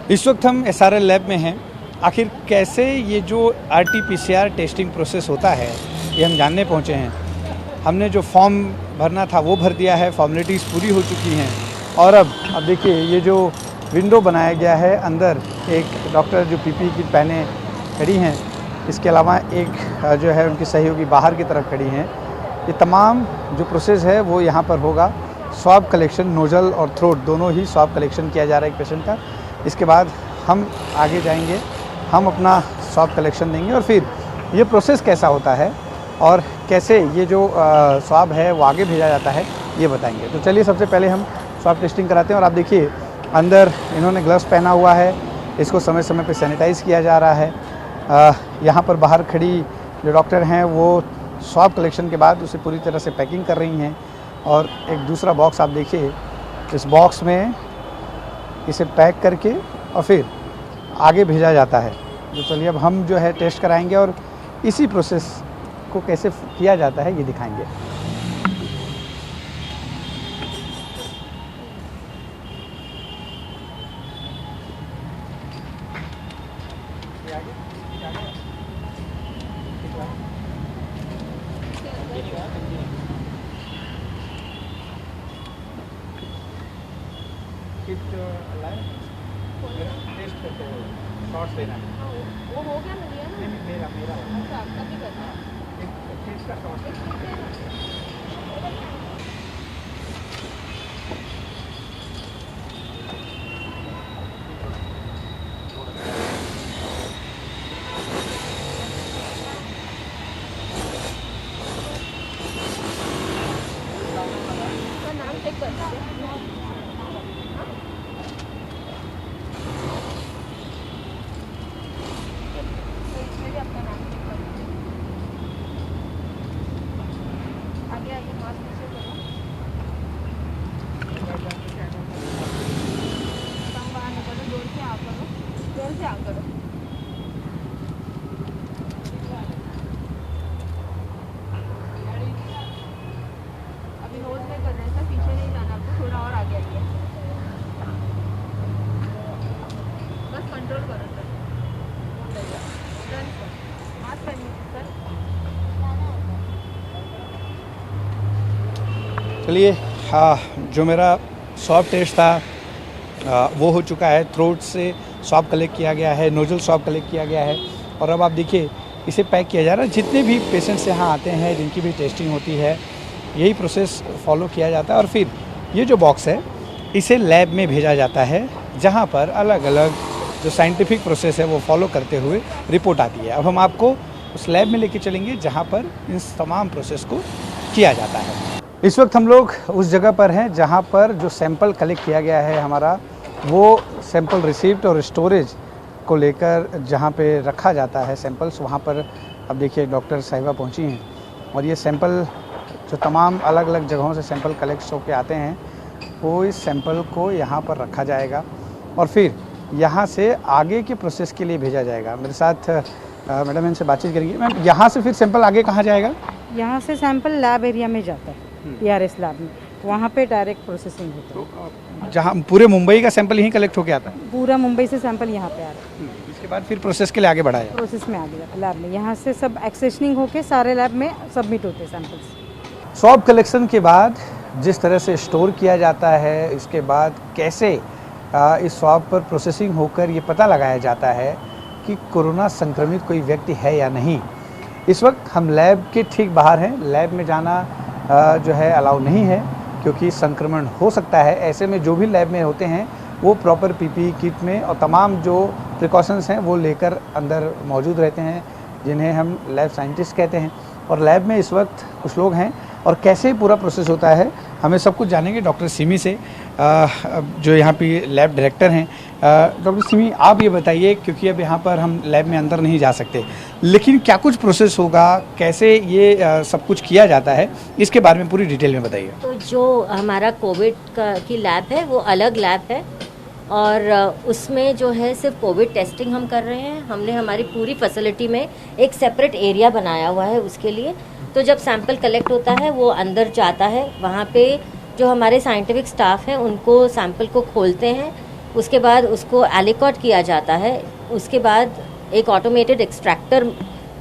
इस वक्त हम SRL लैब में हैं। आखिर कैसे ये जो RT-PCR टेस्टिंग प्रोसेस होता है ये हम जानने पहुँचे हैं। हमने जो फॉर्म भरना था वो भर दिया है, फॉर्मेलिटीज़ पूरी हो चुकी हैं और अब देखिए ये जो विंडो बनाया गया है, अंदर एक डॉक्टर जो PPE किट पहने खड़ी हैं, इसके अलावा एक जो है उनकी सहयोगी बाहर की तरफ खड़ी हैं। ये तमाम जो प्रोसेस है वो यहाँ पर होगा। स्वाब कलेक्शन, नोज़ल और थ्रोट दोनों ही स्वाब कलेक्शन किया जा रहा है एक पेशेंट का। इसके बाद हम आगे जाएंगे, हम अपना स्वाब कलेक्शन देंगे और फिर ये प्रोसेस कैसा होता है और कैसे ये जो स्वाब है वो आगे भेजा जाता है ये बताएंगे। तो चलिए सबसे पहले हम स्वाब टेस्टिंग कराते हैं। और आप देखिए अंदर इन्होंने ग्लव्स पहना हुआ है, इसको समय समय पे सैनिटाइज़ किया जा रहा है। यहाँ पर बाहर खड़ी जो डॉक्टर हैं वो स्वाब कलेक्शन के बाद उसे पूरी तरह से पैकिंग कर रही हैं। और एक दूसरा बॉक्स आप देखिए, इस बॉक्स में इसे पैक करके और फिर आगे भेजा जाता है। तो चलिए अब हम जो है टेस्ट कराएंगे और इसी प्रोसेस को कैसे किया जाता है ये दिखाएंगे। टेस्ट करते हो, शॉर्ट्स लेना है। वो हो गया ना, लिया ना? नहीं, मेरा अच्छा, आपका भी करना है। एक चीज़ का शॉर्ट। उसका नाम चेक कर दीजिए। तो इसमें भी आपका नाम चेक कर दीजिए। आगे आइए, मास्क नीचे करो। कम बाहर निकलो, जोर से आ करो, जोर से आ करो। अभी नोज में कर रहे हैं सर, पीछे नहीं जाना आपको, थोड़ा और आगे आइए। बस कंट्रोल करो सर। Done sir. मास्क पहनिए सर। चलिए, हाँ, जो मेरा स्वाब टेस्ट था वो हो चुका है। थ्रोट से स्वाब कलेक्ट किया गया है, नोजल स्वाब कलेक्ट किया गया है और अब आप देखिए इसे पैक किया जा रहा है। जितने भी पेशेंट्स यहाँ आते हैं, जिनकी भी टेस्टिंग होती है, यही प्रोसेस फॉलो किया जाता है और फिर ये जो बॉक्स है इसे लैब में भेजा जाता है, जहाँ पर अलग अलग जो साइंटिफिक प्रोसेस है वो फॉलो करते हुए रिपोर्ट आती है। अब हम आपको उस लैब में लेके चलेंगे जहाँ पर इन तमाम प्रोसेस को किया जाता है। इस वक्त हम लोग उस जगह पर हैं जहाँ पर जो सैंपल कलेक्ट किया गया है हमारा, वो सैंपल रिसीप्ट और स्टोरेज को लेकर जहाँ पे रखा जाता है सैंपल्स, वहाँ पर अब देखिए डॉक्टर साहिबा पहुँची हैं और ये सैंपल जो तमाम अलग अलग जगहों से सैंपल कलेक्ट होकर आते हैं वो इस सैंपल को यहाँ पर रखा जाएगा और फिर यहाँ से आगे के प्रोसेस के लिए भेजा जाएगा। मेरे साथ मैडम इनसे बातचीत करेंगे। मैम, यहाँ से फिर सैंपल आगे कहाँ जाएगा? यहाँ से सैंपल लैब एरिया में जाता है, PRS लैब में, वहाँ पे डायरेक्ट प्रोसेसिंग होता है। जहाँ पूरे मुंबई का सैंपल यहीं कलेक्ट होकर आता है? पूरा मुंबई से सैंपल यहाँ पे आ रहा है। इसके बाद फिर प्रोसेस के लिए आगे बढ़ाया प्रोसेस में आ गया लैब में, यहाँ से सब एक्सेशनिंग होके सारे लैब में सबमिट होते हैं सैंपल्स। स्वाब कलेक्शन के बाद जिस तरह से स्टोर किया जाता है, इसके बाद कैसे इस स्वाब पर प्रोसेसिंग होकर ये पता लगाया जाता है कि कोरोना संक्रमित कोई व्यक्ति है या नहीं। इस वक्त हम लैब के ठीक बाहर हैं। लैब में जाना जो है अलाउ नहीं है क्योंकि संक्रमण हो सकता है। ऐसे में जो भी लैब में होते हैं वो प्रॉपर PPE किट में और तमाम जो प्रिकॉशंस हैं वो लेकर अंदर मौजूद रहते हैं, जिन्हें हम लैब साइंटिस्ट कहते हैं। और लैब में इस वक्त कुछ लोग हैं और कैसे पूरा प्रोसेस होता है हमें सब कुछ जानेंगे डॉक्टर सिमी से, जो यहाँ पे लैब डायरेक्टर हैं। डॉक्टर सिमी, आप ये बताइए, क्योंकि अब यहाँ पर हम लैब में अंदर नहीं जा सकते, लेकिन क्या कुछ प्रोसेस होगा, कैसे ये सब कुछ किया जाता है, इसके बारे में पूरी डिटेल में बताइए। तो जो हमारा कोविड की लैब है वो अलग लैब है और उसमें जो है सिर्फ कोविड टेस्टिंग हम कर रहे हैं। हमने हमारी पूरी फैसिलिटी में एक सेपरेट एरिया बनाया हुआ है उसके लिए। तो जब सैंपल कलेक्ट होता है वो अंदर जाता है, वहाँ पे जो हमारे साइंटिफिक स्टाफ हैं उनको सैंपल को खोलते हैं, उसके बाद उसको एलिकॉट किया जाता है। उसके बाद एक ऑटोमेटेड एक्सट्रैक्टर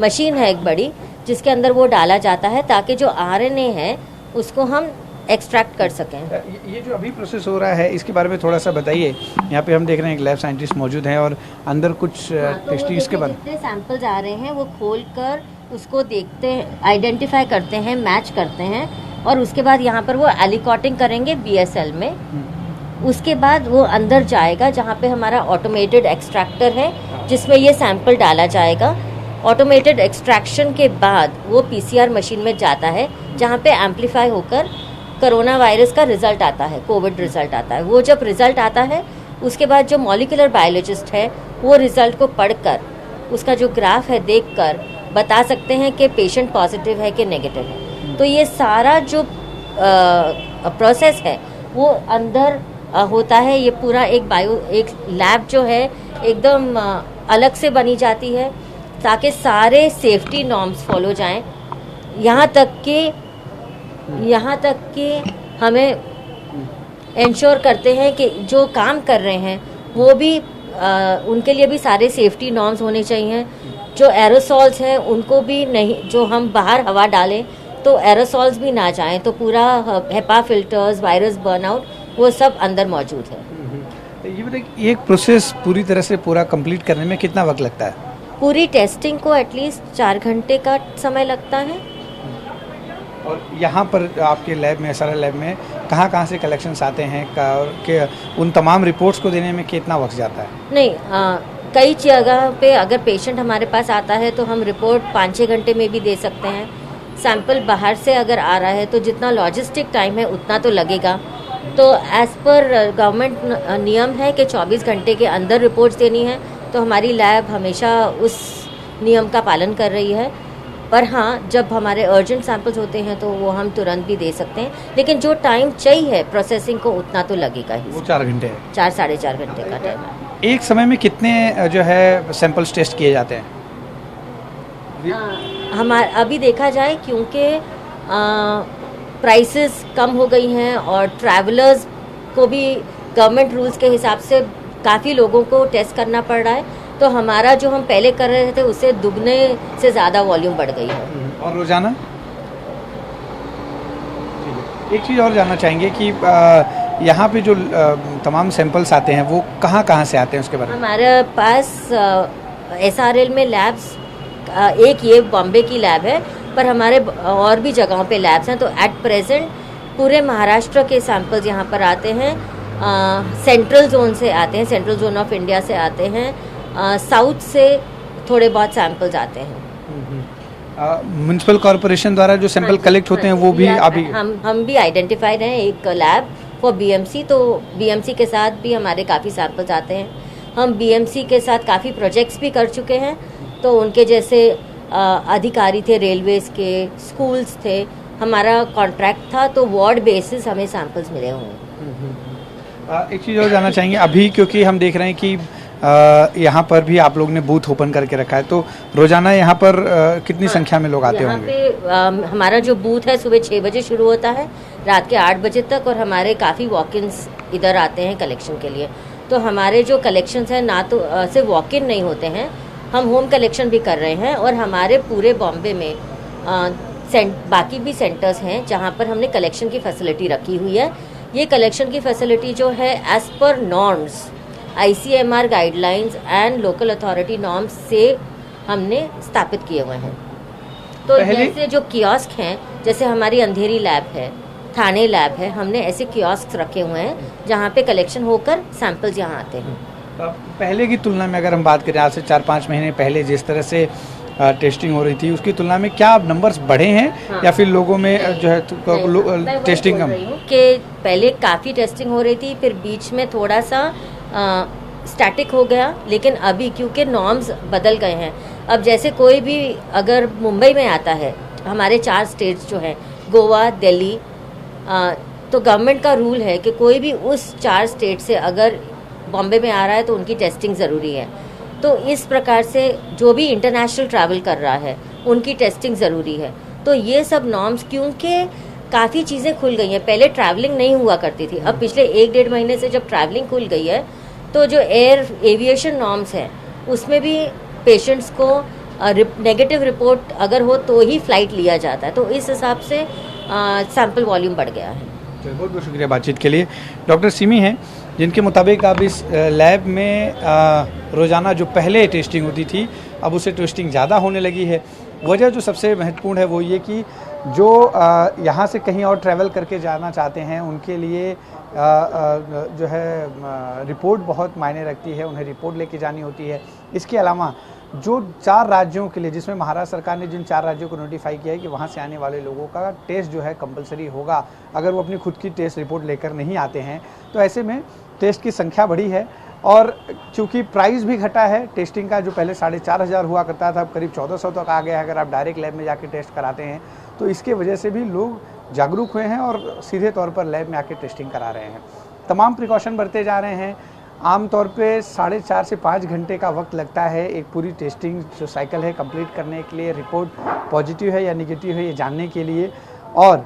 मशीन है एक बड़ी, जिसके अंदर वो डाला जाता है ताकि जो आरएनए है उसको हम एक्सट्रैक्ट कर सकें। ये जो अभी प्रोसेस हो रहा है इसके बारे में थोड़ा सा बताइए। यहाँ पे हम देख रहे हैं एक लैब साइंटिस्ट मौजूद हैं और अंदर कुछ टेस्टिंग इसके बारे में जितने सैंपल्स आ रहे हैं वो खोल कर उसको देखते हैं, आइडेंटिफाई करते हैं, मैच करते हैं और उसके बाद यहाँ पर वो एलिकॉटिंग करेंगे BSL में। उसके बाद वो अंदर जाएगा जहाँ पे हमारा ऑटोमेटेड एक्सट्रैक्टर है जिसमें ये सैंपल डाला जाएगा। ऑटोमेटेड एक्सट्रैक्शन के बाद वो PCR मशीन में जाता है जहाँ पे एम्पलीफाई होकर कोरोना वायरस का रिजल्ट आता है, कोविड रिजल्ट आता है। वो जब रिजल्ट आता है उसके बाद जो मॉलिक्यूलर बायोलॉजिस्ट है वो रिजल्ट को पढ़कर उसका जो ग्राफ है देखकर बता सकते हैं कि पेशेंट पॉजिटिव है कि नेगेटिव है। तो ये सारा जो प्रोसेस है वो अंदर होता है। ये पूरा एक लैब जो है एकदम अलग से बनी जाती है ताकि सारे सेफ्टी नॉर्म्स फॉलो जाएं। यहाँ तक कि हमें इंश्योर करते हैं कि जो काम कर रहे हैं वो भी उनके लिए भी सारे सेफ्टी नॉर्म्स होने चाहिए। जो एरोसॉल्स हैं उनको भी नहीं, जो हम बाहर हवा डालें तो एरोसॉल्स भी ना जाएं, तो पूरा हेपा फिल्टर्स, वायरस बर्नआउट वो सब अंदर मौजूद है। ये बताइए एक प्रोसेस पूरी तरह से पूरा कंप्लीट करने में कितना वक्त लगता है? पूरी टेस्टिंग को एटलीस्ट 4 घंटे का समय लगता है। और यहाँ पर आपके लैब में, SRL लैब में कहाँ से कलेक्शंस आते हैं कि उन तमाम रिपोर्ट्स को देने में कितना वक्त जाता है? नहीं, कई जगह पे अगर पेशेंट हमारे पास आता है तो हम रिपोर्ट 5-6 घंटे में भी दे सकते हैं। सैंपल बाहर से अगर आ रहा है तो जितना लॉजिस्टिक टाइम है उतना तो लगेगा। तो एज पर गवर्नमेंट नियम है कि 24 घंटे के अंदर रिपोर्ट्स देनी है, तो हमारी लैब हमेशा उस नियम का पालन कर रही है। पर हाँ, जब हमारे अर्जेंट सैंपल्स होते हैं तो वो हम तुरंत भी दे सकते हैं, लेकिन जो टाइम चाहिए प्रोसेसिंग को उतना तो लगेगा ही। वो 4 घंटे है? 4-4.5 घंटे का टाइम है। एक समय में कितने जो है सैंपल्स टेस्ट किए जाते हैं? हमारा अभी देखा जाए, क्योंकि प्राइसेस कम हो गई हैं और ट्रैवलर्स को भी गवर्नमेंट रूल्स के हिसाब से काफ़ी लोगों को टेस्ट करना पड़ रहा है, तो हमारा जो हम पहले कर रहे थे उससे दुगने से ज़्यादा वॉल्यूम बढ़ गई है। और रोज़ाना एक चीज़ और जानना चाहेंगे कि यहाँ पे जो तमाम सैंपल्स आते हैं वो कहाँ से आते हैं उसके बारे में? हमारे पास SRL में लैब्स, एक ये बॉम्बे की लैब है, पर हमारे और भी जगहों पे लैब्स हैं। तो एट प्रेजेंट पूरे महाराष्ट्र के सैंपल्स यहाँ पर आते हैं, सेंट्रल जोन से आते हैं, सेंट्रल जोन ऑफ इंडिया से आते हैं, साउथ से थोड़े बहुत सैंपल्स आते हैं। म्युनिसिपल कॉरपोरेशन द्वारा जो सैंपल कलेक्ट होते हैं वो भी अभी हम भी आइडेंटिफाइड हैं एक लैब फॉर BMC, तो BMC के साथ भी हमारे काफ़ी सैंपल्स आते हैं। हम BMC के साथ काफ़ी प्रोजेक्ट्स भी कर चुके हैं, तो उनके जैसे अधिकारी थे, रेलवेज के, स्कूल्स थे, हमारा कॉन्ट्रैक्ट था, तो वार्ड बेसिस हमें सैंपल्स मिले हुए हैं। एक चीज़ और जानना चाहेंगे अभी, क्योंकि हम देख रहे हैं कि यहाँ पर भी आप लोग ने बूथ ओपन करके रखा है, तो रोजाना यहाँ पर कितनी संख्या में लोग आते होंगे? यहाँ पे हमारा जो बूथ है सुबह 6 बजे शुरू होता है, रात के 8 बजे तक, और हमारे काफ़ी वॉक-इन्स इधर आते हैं कलेक्शन के लिए। तो हमारे जो कलेक्शंस हैं ना तो सिर्फ वॉक-इन नहीं होते हैं, हम होम कलेक्शन भी कर रहे हैं, और हमारे पूरे बॉम्बे में बाकी भी सेंटर्स हैं जहाँ पर हमने कलेक्शन की फैसिलिटी रखी हुई है। ये कलेक्शन की फैसिलिटी जो है एज पर norms, ICMR guidelines and local authority norms से हमने स्थापित किए हुए हैं। तो जैसे जो कियोस्क हैं, जैसे हमारी अंधेरी लैब है, थाने लैब है, हमने ऐसे कियोस्क रखे हुए हैं जहाँ पे कलेक्शन होकर सैंपल्स यहाँ आते हैं। पहले की तुलना में अगर हम बात करें, आज से 4-5 महीने पहले जिस तरह से टेस्टिंग हो रही थी, उसकी तुलना में क्या नंबर्स बढ़े हैं? हाँ। या फिर लोगों में जो है टेस्टिंग कम? कि पहले काफ़ी टेस्टिंग हो रही थी, फिर बीच में थोड़ा सा स्टैटिक हो गया, लेकिन अभी क्योंकि नॉर्म्स बदल गए हैं, अब जैसे कोई भी अगर मुंबई में आता है, हमारे 4 स्टेट्स जो हैं गोवा, दिल्ली, तो गवर्नमेंट का रूल है कि कोई भी उस 4 स्टेट से अगर बॉम्बे में आ रहा है तो उनकी टेस्टिंग ज़रूरी है। तो इस प्रकार से जो भी इंटरनेशनल ट्रैवल कर रहा है उनकी टेस्टिंग ज़रूरी है। तो ये सब नॉर्म्स, क्योंकि काफ़ी चीज़ें खुल गई हैं, पहले ट्रैवलिंग नहीं हुआ करती थी, अब पिछले 1-1.5 महीने से जब ट्रैवलिंग खुल गई है तो जो एयर एविएशन नॉर्म्स है उसमें भी पेशेंट्स को नेगेटिव रिपोर्ट अगर हो तो ही फ्लाइट लिया जाता है, तो इस हिसाब से सैंपल वॉल्यूम बढ़ गया है। तो बहुत बहुत शुक्रिया बातचीत के लिए। डॉक्टर सिमी हैं जिनके मुताबिक अब इस लैब में रोज़ाना जो पहले टेस्टिंग होती थी अब उससे टेस्टिंग ज़्यादा होने लगी है। वजह जो सबसे महत्वपूर्ण है वो ये कि जो यहाँ से कहीं और ट्रैवल करके जाना चाहते हैं उनके लिए जो है रिपोर्ट बहुत मायने रखती है, उन्हें रिपोर्ट लेके जानी होती है। इसके अलावा जो 4 राज्यों के लिए, जिसमें महाराष्ट्र सरकार ने जिन 4 राज्यों को नोटिफाई किया है कि वहाँ से आने वाले लोगों का टेस्ट जो है कंपलसरी होगा अगर वो अपनी खुद की टेस्ट रिपोर्ट लेकर नहीं आते हैं, तो ऐसे में टेस्ट की संख्या बढ़ी है। और चूँकि प्राइस भी घटा है टेस्टिंग का, जो पहले 4,500 हुआ करता था अब करीब 1,400 तक आ गया है अगर आप डायरेक्ट लैब में जाके टेस्ट कराते हैं, तो इसके वजह से भी लोग जागरूक हुए हैं और सीधे तौर पर लैब में आके टेस्टिंग करा रहे हैं। तमाम प्रिकॉशन बरते जा रहे हैं। आमतौर पे 4.5 से 5 घंटे का वक्त लगता है एक पूरी टेस्टिंग जो साइकिल है कंप्लीट करने के लिए, रिपोर्ट पॉजिटिव है या नेगेटिव है ये जानने के लिए। और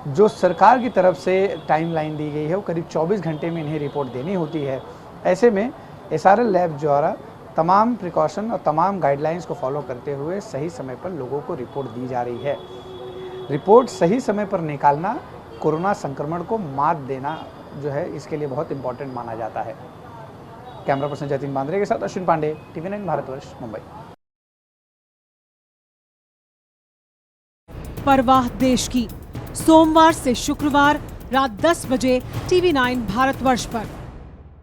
जो सरकार की तरफ से टाइमलाइन दी गई है वो करीब 24 घंटे में इन्हें रिपोर्ट देनी होती है। ऐसे में SRL लैब द्वारा तमाम प्रिकॉशन और तमाम गाइडलाइंस को फॉलो करते हुए सही समय पर लोगों को रिपोर्ट दी जा रही है। रिपोर्ट सही समय पर निकालना कोरोना संक्रमण को मात देना जो है इसके लिए बहुत इंपॉर्टेंट माना जाता है। कैमरा पर्सन जतिन बांद्रे के साथ अश्विन पांडे, TV9 भारतवर्ष, मुंबई। परवाह देश की, सोमवार से शुक्रवार रात 10 बजे TV9 भारतवर्ष पर।